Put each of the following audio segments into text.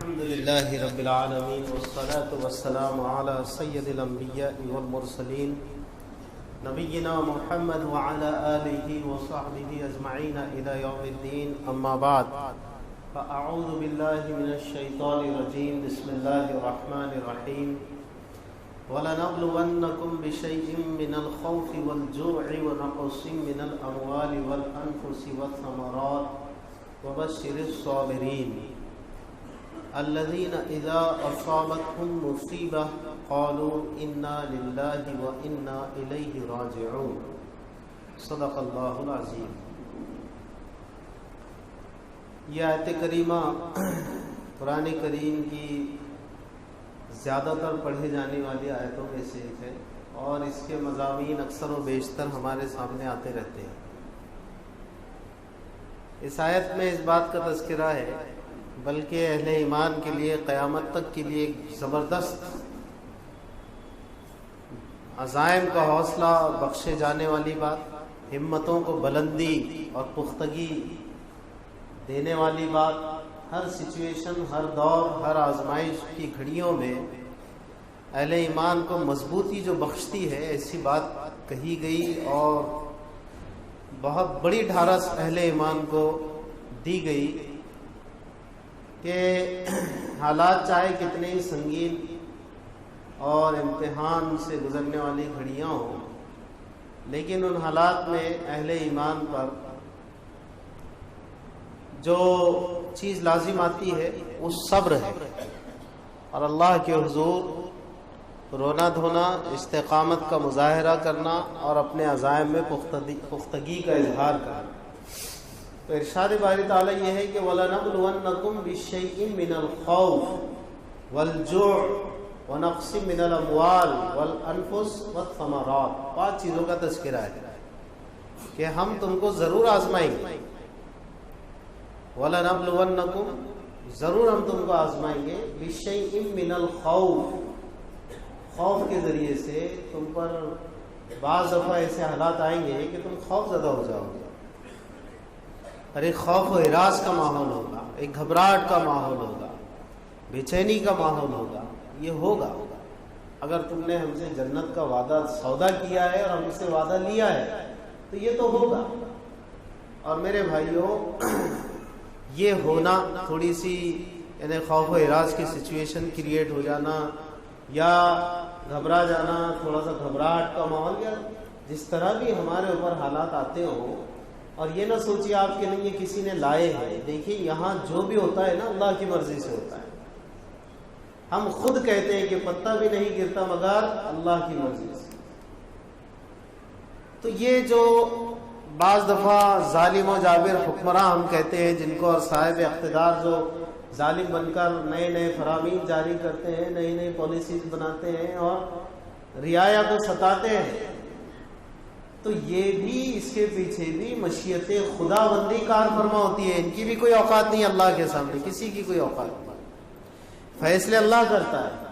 الحمد لله رب العالمين والصلاة والسلام على سيد الأنبياء والمرسلين نبينا محمد وعلى آله وصحبه أجمعين إلى يوم الدين أما بعد فأعوذ بالله من الشيطان الرجيم بسم الله الرحمن الرحيم وَلَنَبْلُوَنَّكُمْ بِشَيْءٍ مِّنَ الْخَوْفِ وَالْجُوعِ وَنَقْصٍ مِّنَ الْأَمْوَالِ وَالْأَنفُسِ وَالثَّمَرَاتِ وَبَشِّرِ الصَّابِرِينَ الَّذِينَ إِذَا أَصَابَتْهُم مُّصِيبَةٌ قَالُوا إِنَّا لِلَّهِ وَإِنَّا إِلَيْهِ رَاجِعُونَ صدق اللہ العظیم۔ یہ آیت کریمہ قرآن کریم کی زیادہ تر پڑھے جانے والی آیتوں میں سے ایک ہے اور اس کے مضامین اکثر و بیشتر ہمارے سامنے آتے رہتے ہیں۔ اس آیت میں اس بات کا تذکرہ ہے بلکہ اہل ایمان کے لیے قیامت تک کے لیے ایک زبردست عزائم کا حوصلہ بخشے جانے والی بات، ہمتوں کو بلندی اور پختگی دینے والی بات، ہر سچویشن، ہر دور، ہر آزمائش کی گھڑیوں میں اہل ایمان کو مضبوطی جو بخشتی ہے، ایسی بات کہی گئی اور بہت بڑی ڈھارس اہل ایمان کو دی گئی کہ حالات چاہے کتنے ہی سنگین اور امتحان سے گزرنے والی گھڑیاں ہوں، لیکن ان حالات میں اہل ایمان پر جو چیز لازم آتی ہے وہ صبر ہے اور اللہ کے حضور رونا دھونا، استقامت کا مظاہرہ کرنا اور اپنے عزائم میں پختگی کا اظہار کرنا۔ تو ارشاد باری تعالیٰ یہ ہے کہ وَلَنَبْلُوَنَّكُمْ بِشَيْءٍ مِّنَ الْخَوْفِ وَالْجُوعِ وَنَقْصٍ مِّنَ الْأَمْوَالِ وَالْأَنفُسِ وَالثَّمَرَاتِ، 5 چیزوں کا تذکرہ ہے کہ ہم تم کو ضرور آزمائیں گے۔ وَلَنَبْلُوَنَّكُمْ، ضرور ہم تم کو آزمائیں گے، بِشَيْءٍ مِّنَ الْخَوْفِ، خوف کے ذریعے سے تم پر بعض دفعہ ایسے حالات آئیں گے کہ تم خوف زدہ ہو جاؤ گے، اور ایک خوف و ہراس کا ماحول ہوگا، ایک گھبراہٹ کا ماحول ہوگا، بے چینی کا ماحول ہوگا۔ یہ ہوگا اگر تم نے ہم سے جنت کا وعدہ سودا کیا ہے اور ہم سے وعدہ لیا ہے تو یہ تو ہوگا۔ اور میرے بھائیوں، یہ ہونا تھوڑی سی یعنی خوف و ہراس کی سچویشن کریٹ ہو جانا یا گھبرا جانا، تھوڑا سا گھبراہٹ کا ماحول، یا جس طرح بھی ہمارے اوپر حالات آتے ہوں، اور یہ نہ سوچیے آپ کے لیے کسی نے لائے ہیں۔ دیکھیے یہاں جو بھی ہوتا ہے نا اللہ کی مرضی سے ہوتا ہے۔ ہم خود کہتے ہیں کہ پتہ بھی نہیں گرتا مگر اللہ کی مرضی سے۔ تو یہ جو بعض دفعہ ظالم و جابر حکمراں ہم کہتے ہیں، جن کو اور صاحب اقتدار جو ظالم بن کر نئے نئے فرامین جاری کرتے ہیں، نئی نئی پالیسیز بناتے ہیں اور رعایا کو ستاتے ہیں، تو یہ بھی اس کے پیچھے بھی مشیت خدا بندی کار فرما ہوتی ہے۔ ان کی بھی کوئی اوقات نہیں اللہ کے سامنے، کسی کی کوئی اوقات نہیں، فیصلے اللہ کرتا ہے۔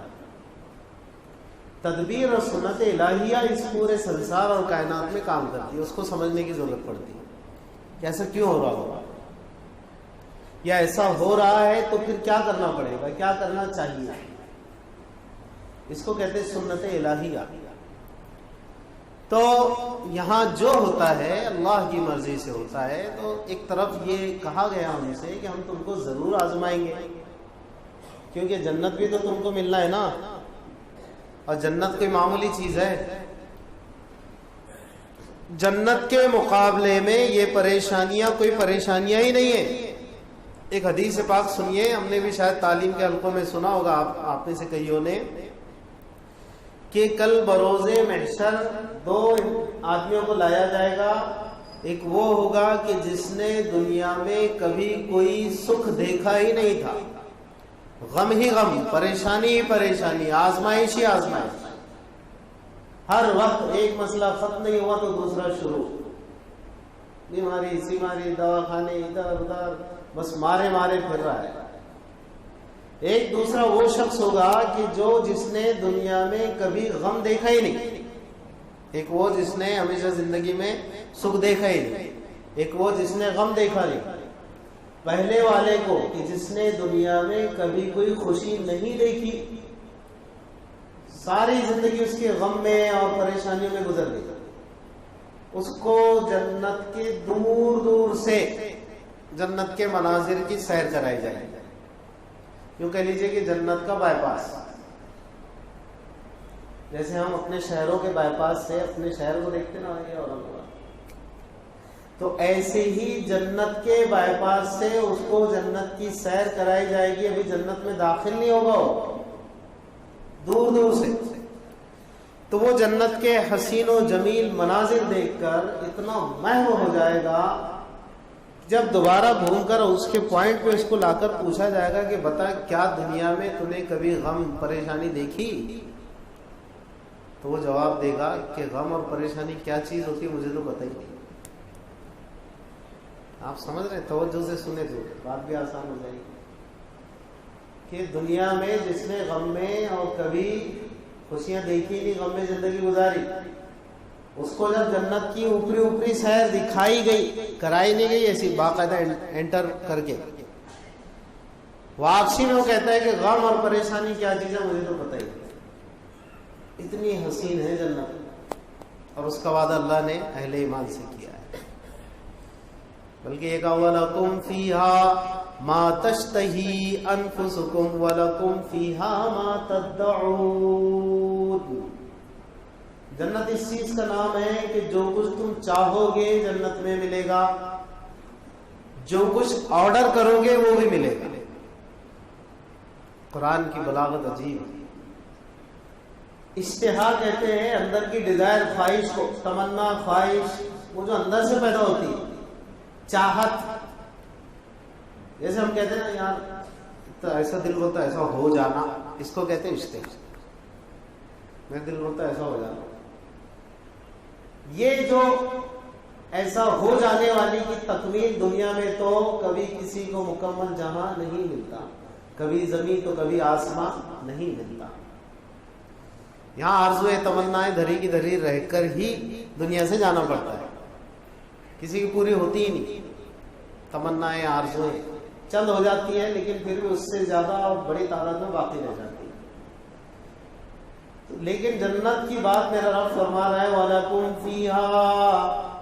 تدبیر اور سنت الہیہ اس پورے سنسار اور کائنات میں کام کرتی ہے، اس کو سمجھنے کی ضرورت پڑتی ہے کہ ایسا کیوں ہو رہا ہوگا، یا ایسا ہو رہا ہے تو پھر کیا کرنا پڑے گا، کیا کرنا چاہیے۔ اس کو کہتے ہیں سنت الہیہ۔ تو یہاں جو ہوتا ہے اللہ کی مرضی سے ہوتا ہے، تو ایک طرف یہ کہا گیا ہم سے کہ ہم تم کو ضرور آزمائیں گے، کیونکہ جنت بھی تو تم کو ملنا ہے نا، اور جنت کوئی معمولی چیز ہے۔ جنت کے مقابلے میں یہ پریشانیاں کوئی پریشانیاں ہی نہیں ہیں۔ ایک حدیث پاک سنیے، ہم نے بھی شاید تعلیم کے حلقوں میں سنا ہوگا آپ میں سے کئیوں نے، کہ کل بروز محشر 2 آدمیوں کو لایا جائے گا۔ ایک وہ ہوگا کہ جس نے دنیا میں کبھی کوئی سکھ دیکھا ہی نہیں تھا، غم ہی غم، پریشانی ہی پریشانی، آزمائش ہی آزمائش، ہر وقت ایک مسئلہ ختم نہیں ہوا تو دوسرا شروع، بیماری سیماری، دواخانے ادھر ادھر، بس مارے مارے پھر رہا ہے۔ ایک دوسرا وہ شخص ہوگا کہ جس نے دنیا میں کبھی غم دیکھا ہی نہیں، ایک وہ جس نے ہمیشہ زندگی میں سکھ دیکھا ہی نہیں، ایک وہ جس نے غم دیکھا نہیں۔ پہلے والے کو کہ جس نے دنیا میں کبھی کوئی خوشی نہیں دیکھی، ساری زندگی اس کے غم میں اور پریشانیوں میں گزر گئی، اس کو جنت کے دور دور سے جنت کے مناظر کی سیر کرائی جائے گی. یوں کہہ لیجئے کہ جنت کا بائی پاس، جیسے ہم اپنے شہروں کے بائی پاس سے اپنے شہر کو دیکھتے نا یہ اورنگ آباد، تو ایسے ہی جنت کے بائی پاس سے اس کو جنت کی سیر کرائی جائے گی. ابھی جنت میں داخل نہیں ہوگا، دور دور سے. تو وہ جنت کے حسین و جمیل مناظر دیکھ کر اتنا محو ہو جائے گا، جب دوبارہ گھوم کر اس کے پوائنٹ پہ اس کو لا کر پوچھا جائے گا کہ بتا کیا دنیا میں تو نے کبھی غم پریشانی دیکھی؟ تو وہ جواب دے گا کہ غم اور پریشانی کیا چیز ہوتی ہے مجھے تو پتہ ہی نہیں. آپ سمجھ رہے ہیں؟ توجہ سے سنے تو بات بھی آسان ہو جائے گی کہ دنیا میں جس نے غم میں اور کبھی خوشیاں دیکھی نہیں، غم میں زندگی گزاری، اس کو جب جنت کی اوپری اوپری سیر دکھائی گئی، کرائی نہیں گئی ایسی باقاعدہ انٹر کر کے، واپسی میں وہ کہتا ہے کہ غم اور پریشانی کیا چیز ہے مجھے تو پتہ ہی نہیں. اتنی حسین ہے جنت، اور اس کا وعدہ اللہ نے اہل ایمان سے کیا ہے. بلکہ ایک وَلَكُمْ فِيهَا مَا تَشْتَهِي أَنفُسُكُمْ وَلَكُمْ فِيهَا مَا تَدَّعُونَ. جنت اس چیز کا نام ہے کہ جو کچھ تم چاہو گے جنت میں ملے گا، جو کچھ آرڈر کرو گے وہ بھی ملے گا. قرآن کی بلاغت عجیب ہے. اشتہا کہتے ہیں اندر کی ڈیزائر، خواہش کو، تمنا، خواہش، وہ جو اندر سے پیدا ہوتی ہے، چاہت. جیسے ہم کہتے ہیں نا یار تو ایسا دل ہوتا ہے ایسا ہو جانا، اس کو کہتے ہیں اشتہا. میرا دل ہوتا ہے ایسا ہو جانا. یہ جو ایسا ہو جانے والی کی تکمیل دنیا میں تو کبھی کسی کو مکمل جہاں نہیں ملتا، کبھی زمین تو کبھی آسمان نہیں ملتا. یہاں آرزویں تمنائیں دھری کی دھری رہ کر ہی دنیا سے جانا پڑتا ہے، کسی کی پوری ہوتی ہی نہیں. تمنائیں آرزویں چند ہو جاتی ہیں لیکن پھر بھی اس سے زیادہ اور بڑی تعداد میں باقی رہ جاتی ہے. لیکن جنت کی بات میرا رب فرما رہا ہے وَلَكُمْ فِيهَا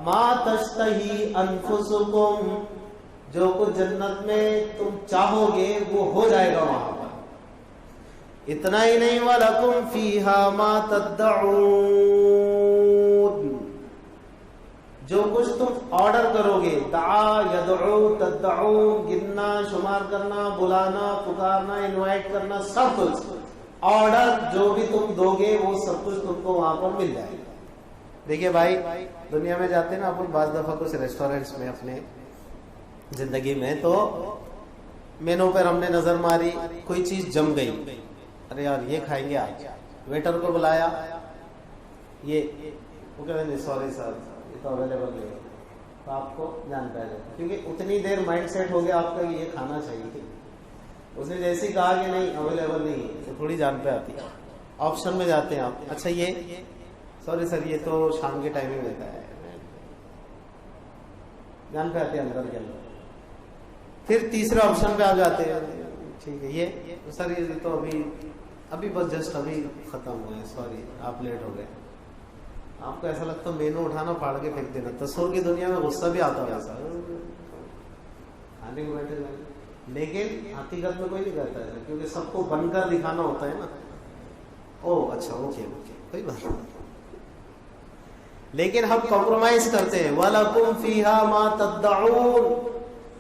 مَا تَشْتَهِي أَنفُسُكُمْ. جو کچھ جنت میں تم چاہو گے وہ ہو جائے گا وہاں پر. اتنا ہی نہیں وَلَكُمْ فِيهَا مَا تَدَّعُونَ. جو کچھ تم آرڈر کرو گے، دعا، یدعو، تدعو، گننا، شمار کرنا، بلانا، پکارنا، انوائٹ کرنا، سب کچھ آرڈر جو بھی تم دو گے وہ سب کچھ تم کو وہاں پر مل جائے گا. دیکھیے بھائی، دنیا میں جاتے ہیں نا اپن بعض دفعہ کچھ ریسٹورینٹس میں اپنے زندگی میں، تو مینو پر ہم نے نظر ماری، کوئی چیز جم گئی، ارے یار یہ کھائیں گے آج. ویٹر کو بلایا، یہ وہ کہتے ہیں سوری سر یہ تو اویلیبل نہیں ہے، تو آپ کو جان پہلے، کیونکہ اتنی دیر مائنڈ سیٹ ہو گیا آپ کا کہ یہ کھانا چاہیے. اس نے جیسے کہا کہ نہیں اویلیبل نہیں ہے تو تھوڑی جان پہ آتی ہے. آپشن میں جاتے ہیں آپ، اچھا یہ سوری سر یہ تو شام کے ٹائمنگ رہتا ہے، جان پہ آتے ہیں اندر کے اندر. پھر تیسرے آپشن پہ آپ جاتے ہیں، ٹھیک ہے یہ سر یہ تو ابھی بس جسٹ ابھی ختم ہوا ہے، سوری آپ لیٹ ہو گئے. آپ کو ایسا لگتا ہے مینو اٹھانا پھاڑ کے پھینک دینا. تصور کی دنیا میں غصہ بھی آتا ہے سر کھانے کو بیٹھے جائیں، لیکن حقیقت میں کوئی نہیں کرتا ہے کیونکہ سب کو بن کر دکھانا ہوتا ہے نا. او اچھا اوکے کوئی بات نہیں. لیکن ہم کمپرومائز کرتے ہیں. وَلَكُمْ فِيهَا مَا تَدَّعُونَ.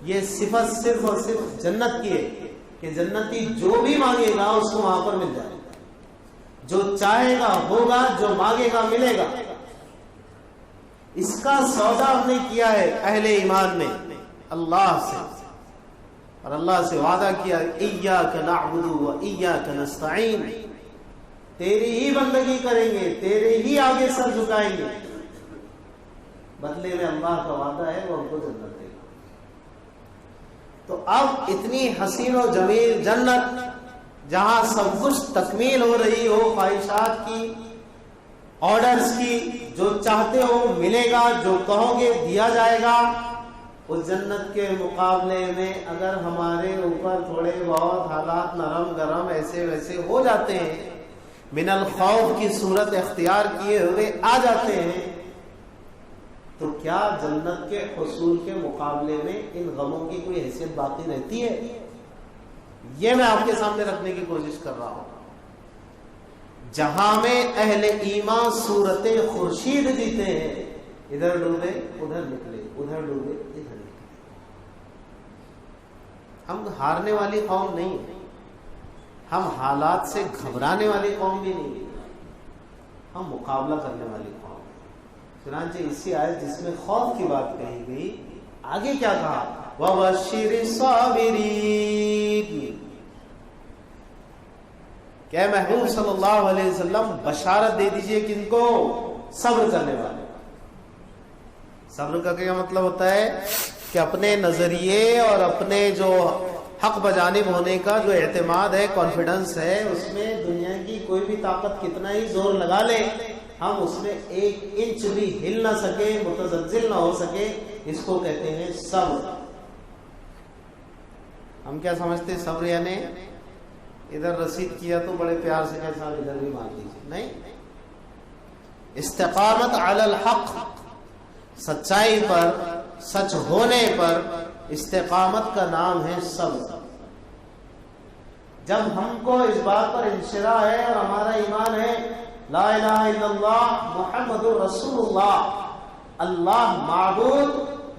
یہ صفت صرف اور صرف جنت کی ہے کہ جنتی جو بھی مانگے گا اس کو وہاں پر مل جائے گا، جو چاہے گا ہوگا، جو مانگے گا ملے گا. اس کا سودا ہم نے کیا ہے اہل ایمان نے اللہ سے، اور اللہ سے وعدہ کیا اِيَّاكَ نَعْبُدُ وَإِيَّاكَ نَسْتَعِينُ. تیری ہی بندگی کریں گے، تیرے ہی آگے سر جھکائیں گے. بدلے میں اللہ کا وعدہ ہے وہ ہم کو جنت دے گا. تو اب اتنی حسین و جمیل جنت جہاں سب کچھ تکمیل ہو رہی ہو، خواہشات کی، آرڈرز کی، جو چاہتے ہو ملے گا، جو کہو گے دیا جائے گا. اس جنت کے مقابلے میں اگر ہمارے اوپر تھوڑے بہت حالات نرم گرم ایسے ویسے ہو جاتے ہیں، من الخوف کی صورت اختیار کیے ہوئے آ جاتے ہیں، تو کیا جنت کے حصول کے مقابلے میں ان غموں کی کوئی حیثیت باقی رہتی ہے؟ یہ میں آپ کے سامنے رکھنے کی کوشش کر رہا ہوں۔ جہاں میں اہل ایمان صورت خورشید جیتے ہیں، ادھر ڈوبے ادھر نکلے، ادھر ڈوبے ادھر نکلے۔ ہم ہارنے والی قوم نہیں ہیں، ہم حالات سے گھبرانے والی قوم بھی نہیں ہیں، ہم مقابلہ کرنے والی قوم ہیں۔ چنانچہ اسی آیت جس میں خوف کی بات کہی گئی، آگے کیا کہا؟ وَبَشِّرِ الصَّابِرِينَ، کہ محبوب صلی اللہ علیہ وسلم بشارت دے دیجئے کن کو؟ صبر کرنے والے۔ صبر کا کیا مطلب ہوتا ہے کہ اپنے نظریے اور اپنے جو حق بجانب ہونے کا جو اعتماد ہے، کانفیڈنس ہے، اس میں دنیا کی کوئی بھی طاقت کتنا ہی زور لگا لے، ہم اس میں ایک انچ بھی ہل نہ سکے، متزلزل نہ ہو سکے، اس کو کہتے ہیں صبر۔ ہم کیا سمجھتے ہیں صبر یعنی ادھر رسید کیا تو بڑے پیار سے کہا صاحب ادھر بھی مان لیجیے، نہیں۔ استقامت علی الحق، سچائی پر، سچ ہونے پر استقامت کا نام ہے صبر۔ جب ہم کو اس بات پر انشراح ہے اور ہمارا ایمان ہے لا الہ الا اللہ محمد رسول اللہ، اللہ معبود،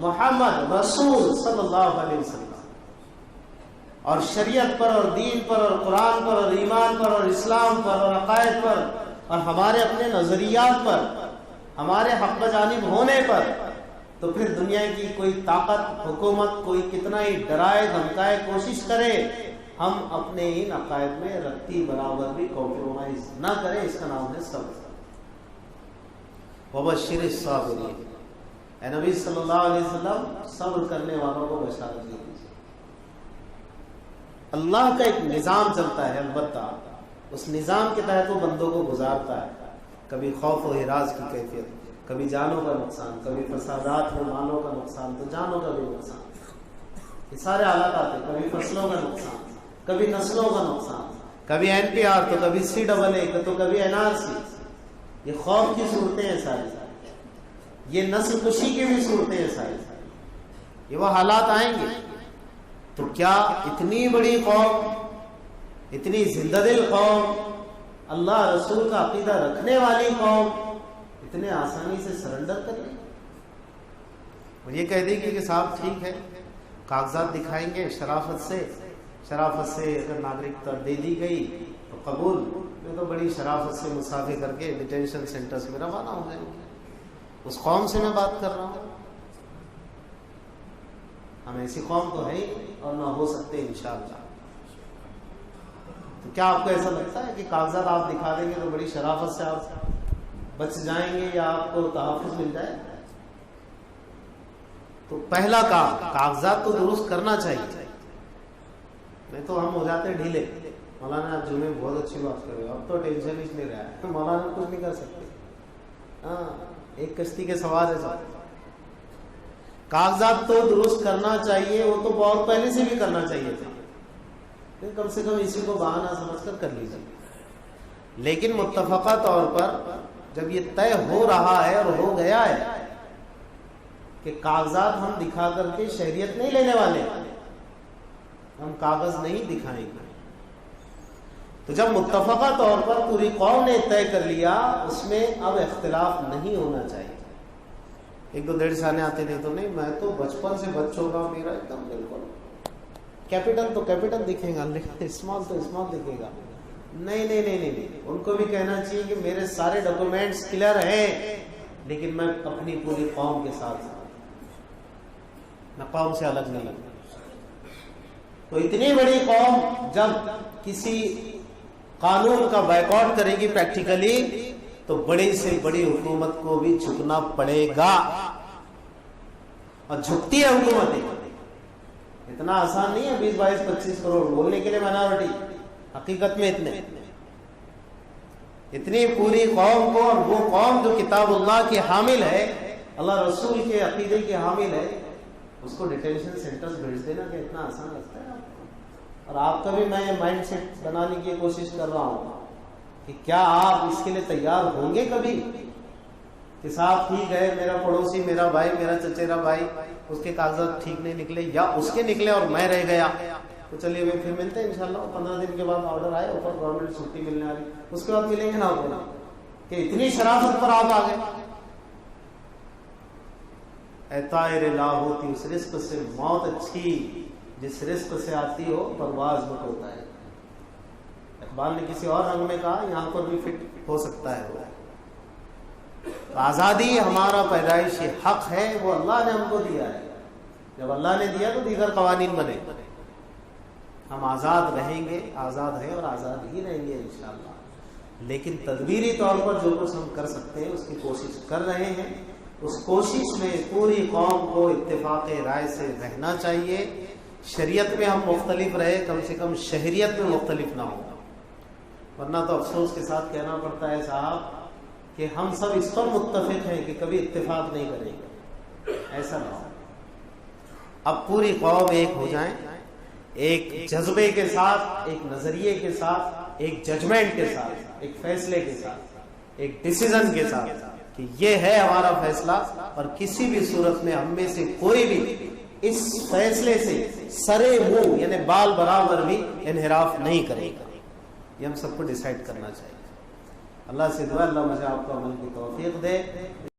محمد رسول صلی اللہ علیہ وسلم، اور شریعت پر اور دین پر اور قرآن پر اور ایمان پر اور اسلام پر اور عقائد پر اور ہمارے اپنے نظریات پر، ہمارے حق بجانب ہونے پر، تو پھر دنیا کی کوئی طاقت، حکومت کوئی کتنا ہی ڈرائے دھمکائے، کوشش کرے، ہم اپنے ان عقائد میں رتی برابر بھی کمپرومائز نہ کریں۔ اس کا نام ہے صبر۔ وبشر الصابرین، اے نبی صلی اللہ علیہ وسلم صبر کرنے والوں کو بشارت دیجیے۔ اللہ کا ایک نظام چلتا ہے، البتہ اس نظام کے تحت وہ بندوں کو گزارتا ہے۔ کبھی خوف و ہراس کی کیفیت، کبھی جانوں کا نقصان، کبھی فسادات میں مالوں کا نقصان تو جانوں کا بھی نقصان، یہ سارے حالات آتے، کبھی فصلوں کا نقصان، کبھی نسلوں کا نقصان، کبھی NPR تو کبھی CAA تو کبھی NRC، یہ خوف کی صورتیں ہیں ساری، یہ نسل کشی کی بھی صورتیں ہیں ساری، یہ وہ حالات آئیں گے۔ تو کیا اتنی بڑی قوم، اتنی زندہ دل قوم، اللہ رسول کا عقیدہ رکھنے والی قوم اتنے آسانی سے سرنڈر کر لیں اور یہ کہہ دے گی کہ صاحب ٹھیک ہے، کاغذات دکھائیں گے شرافت سے اگر ناگرکتا دے دی گئی تو قبول، میں تو بڑی شرافت سے مسافر کر کے ڈیٹینشن سینٹرز میں روانہ ہو جائیں گے۔ اس قوم سے میں بات کر رہا ہوں، ہم ایسی قوم تو ہے اور نہ ہو سکتے انشاءاللہ۔ تو کیا آپ کو ایسا لگتا ہے کہ کاغذات آپ دکھا دیں گے تو بڑی شرافت سے آپ بچ جائیں گے یا آپ کو تحفظ مل جائے؟ تو پہلا کام، کاغذات تو درست کرنا چاہیے، نہیں تو ہم ہو جاتے ڈھیلے۔ مولانا آپ جمعے بہت اچھی بات کر رہے ہو، اب تو ٹینشن ہی نہیں رہا ہے، مولانا کچھ نہیں کر سکتے، ہاں ایک کشتی کے سوار ہے سب۔ کاغذات تو درست کرنا چاہیے، وہ تو بہت پہلے سے بھی کرنا چاہیے تھا، کم سے کم اسی کو بہانہ سمجھ کر لیجیے۔ لیکن متفقہ طور پر جب یہ طے ہو رہا ہے اور ہو گیا ہے کہ کاغذات ہم دکھا کر کے شہریت نہیں لینے والے، ہم کاغذ نہیں دکھائیں گے، تو جب متفقہ طور پر پوری قوم نے طے کر لیا، اس میں اب اختلاف نہیں ہونا چاہیے۔ ایک دو 1.5 سال آتے تھے تو نہیں، میں تو بچپن سے بچوں کا میرا ایک دم بالکل کیپٹل تو کیپٹل دکھے گا لیکن اسمال تو اسمال دکھے گا، نہیں، ان کو بھی کہنا چاہیے کہ میرے سارے ڈاکومنٹس کلیئر ہیں، لیکن میں اپنی پوری قوم کے ساتھ میں قوم سے الگ نہیں ہوں۔ تو اتنی بڑی قوم جب کسی قانون کا بائیکاٹ کرے گی پریکٹیکلی، تو بڑی سے بڑی حکومت کو بھی جھکنا پڑے گا، اور جھکتی ہے حکومتیں۔ اتنا آسان نہیں ہے 20-22-25 کروڑ بولنے کے لیے مائنورٹی، حقیقت میں اتنی پوری قوم کو، اور وہ قوم جو کتاب اللہ کی حامل ہے، اللہ رسول کے عقیدے کی حامل ہے، اس کو ڈیٹینشن سینٹرز بھیج دینا کہ اتنا آسان لگتا ہے آپ کو؟ اور آپ کا بھی میں مائنڈ سیٹ بنانے کی کوشش کر رہا ہوں کہ کیا آپ اس کے لیے تیار ہوں گے کبھی کہ صاحب ٹھیک ہے میرا پڑوسی، میرا بھائی، میرا چچیرا بھائی، اس کے کاغذات ٹھیک نہیں نکلے یا اس کے نکلے اور میں رہ گیا، تو چلیے بھائی پھر ملتے ہیں انشاءاللہ۔ 15 دن کے بعد آرڈر آئے، اوپر گورنمنٹ چھٹی ملنے والی، اس کے بعد ملیں گے نا اوپر، کہ اتنی شرافت پر آپ آ گئے۔ اے طائر لا ہوتی اس رزق سے موت اچھی جس رزق سے آتی ہو پرواز مت ہوتا ہے۔ اقبال نے کسی اور رنگ میں کہا، یہاں پر بھی فٹ ہو سکتا ہے وہ۔ آزادی ہمارا پیدائشی حق ہے، وہ اللہ نے ہم کو دیا ہے، جب اللہ نے دیا تو دیگر قوانین بنے، ہم آزاد رہیں گے، آزاد ہیں اور آزاد ہی رہیں گے انشاءاللہ۔ لیکن تدبیری طور پر جو کچھ ہم کر سکتے ہیں اس کی کوشش کر رہے ہیں، اس کوشش میں پوری قوم کو اتفاق رائے سے رہنا چاہیے۔ شریعت میں ہم مختلف رہے، کم سے کم شہریت میں مختلف نہ ہو، ورنہ تو افسوس کے ساتھ کہنا پڑتا ہے صاحب کہ ہم سب اس پر متفق ہیں کہ کبھی اتفاق نہیں کریں گے، ایسا نہ ہو۔ اب پوری قوم ایک ہو جائیں، ایک جذبے کے ساتھ، ایک نظریے کے ساتھ، ایک ججمنٹ کے ساتھ، ایک فیصلے کے ساتھ، ایک ڈیسیزن کے ساتھ کہ یہ ہے ہمارا فیصلہ، اور کسی بھی صورت میں ہم میں سے کوئی بھی اس فیصلے سے سرے منہ یعنی بال برابر بھی انحراف نہیں کرے گا۔ یہ ہم سب کو ڈیسائیڈ کرنا چاہیے۔ اللہ سے دعا اللہ مجھے آپ کو عمل کی توفیق دے۔